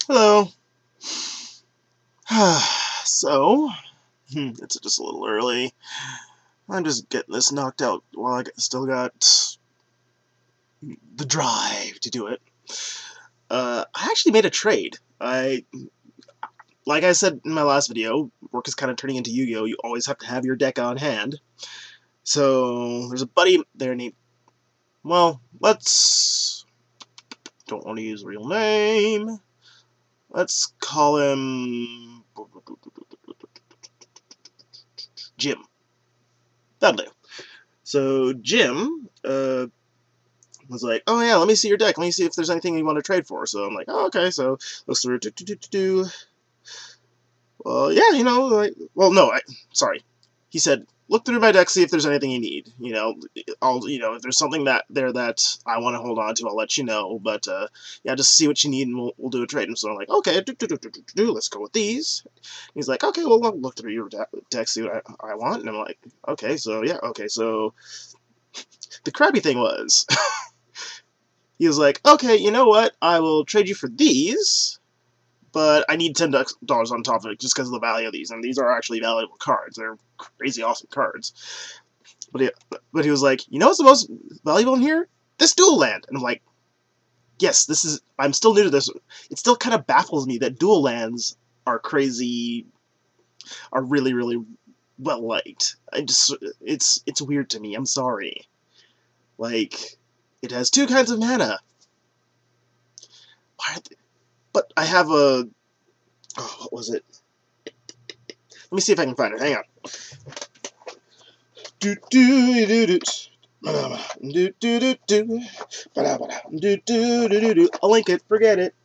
Hello. So, it's just a little early. I'm just getting this knocked out while I still got the drive to do it. I actually made a trade. Like I said in my last video, work is kind of turning into Yu-Gi-Oh! You always have to have your deck on hand. So, there's a buddy there named... Well, don't want to use a real name. Let's call him... Jim. That'll do. So, Jim, was like, oh yeah, let me see your deck. Let me see if there's anything you want to trade for. So I'm like, oh, okay. So looks through. Well, yeah, well, no, sorry. He said, look through my deck, see if there's anything you need. If there's something that I want to hold on to, I'll let you know. But yeah, just see what you need, and we'll do a trade. And so I'm like, okay, let's go with these. He's like, okay, well, I'll look through your deck, see what I want. And I'm like, okay, so yeah, okay, so the crappy thing was. He was like, okay, you know what? I will trade you for these, but I need $10 on top of it just because of the value of these. And these are actually valuable cards. They're crazy awesome cards. But he was like, you know what's the most valuable in here? This dual land. And I'm like, yes, I'm still new to this. It still kind of baffles me that dual lands are really, really well liked. It's weird to me. I'm sorry. Like, it has 2 kinds of mana. But I have a... Oh, what was it? Let me see if I can find it. Hang on. I'll link it. Forget it.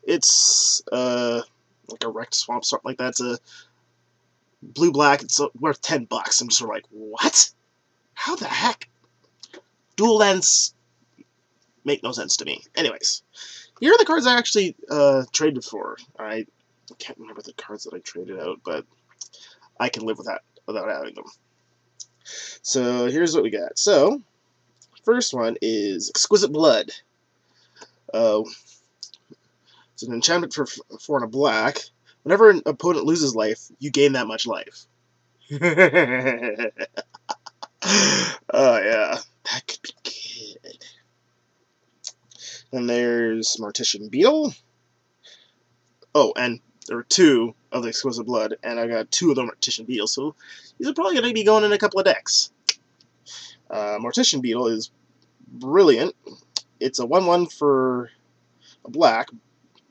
It's like a wrecked swamp, something like that. It's a blue-black. It's worth $10. I'm just sort of like, what? How the heck? Dual lands make no sense to me. Anyways, here are the cards I actually traded for. I can't remember the cards that I traded out, but I can live with that without having them. So here's what we got. So, first one is Exquisite Blood. It's an enchantment for 4 and a black. Whenever an opponent loses life, you gain that much life. Oh yeah, that could be good. And there's Mortician Beetle. Oh, and there were 2 of the Exquisite Blood, and I got 2 of the Mortician Beetles, so these are probably going to be going in a couple of decks. Mortician Beetle is brilliant. It's a 1/1 for a black,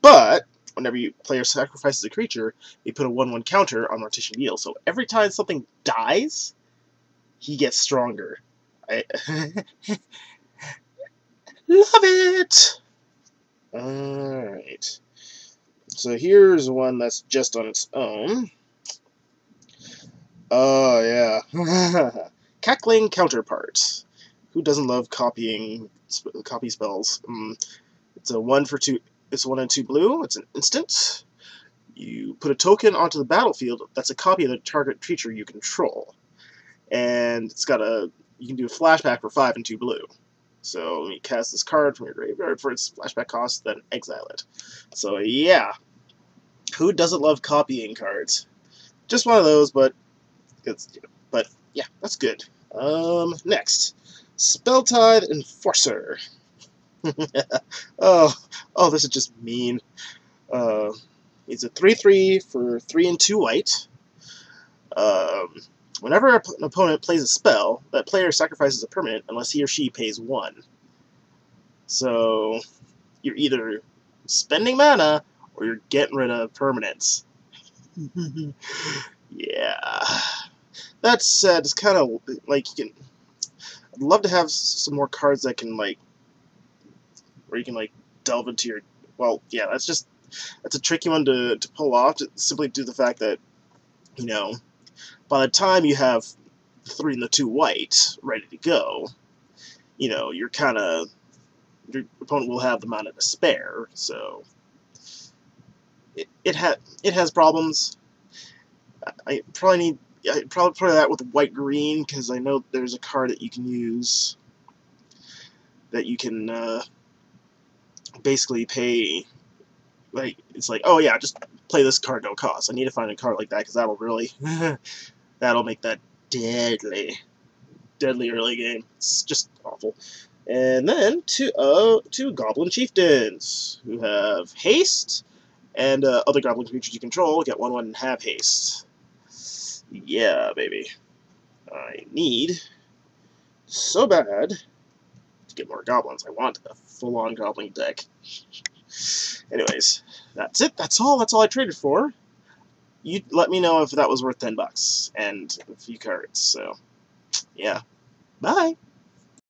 but whenever your player sacrifices a creature, you put a 1/1 counter on Mortician Beetle. So every time something dies, he gets stronger. I love it! Alright. So here's one that's just on its own. Oh, yeah. Cackling Counterpart. Who doesn't love copy spells? It's a 1 for 2. It's 1 and 2 blue. It's an instant. You put a token onto the battlefield that's a copy of the target creature you control. And it's got you can do a flashback for 5 and 2 blue. So you cast this card from your graveyard for its flashback cost, then exile it. So yeah. Who doesn't love copying cards? Just one of those, but yeah, that's good. Next. Spelltide Enforcer. oh, this is just mean. It's a 3/3 for 3 and 2 white. Whenever an opponent plays a spell, that player sacrifices a permanent unless he or she pays 1. So you're either spending mana or you're getting rid of permanents. Yeah. That said, it's kind of like I'd love to have some more cards that can where you can delve into your. Well, yeah, that's a tricky one to pull off. Simply due to the fact that by the time you have 3 and the 2 white ready to go, your opponent will have the mana to spare. So it has problems. I probably play that with white-green, because I know there's a card that you can use that you can basically pay, like, it's like, oh yeah, just play this card, no cost. I need to find a card like that, because that'll really, that'll make that deadly early game. It's just awful. And then two Goblin Chieftains, who have haste, and other Goblin creatures you control get 1/1 and have haste. Yeah, baby. I need so bad to get more goblins. I want a full-on goblin deck. Anyways, that's it. That's all I traded for. You let me know if that was worth $10 and a few cards. So, yeah. Bye.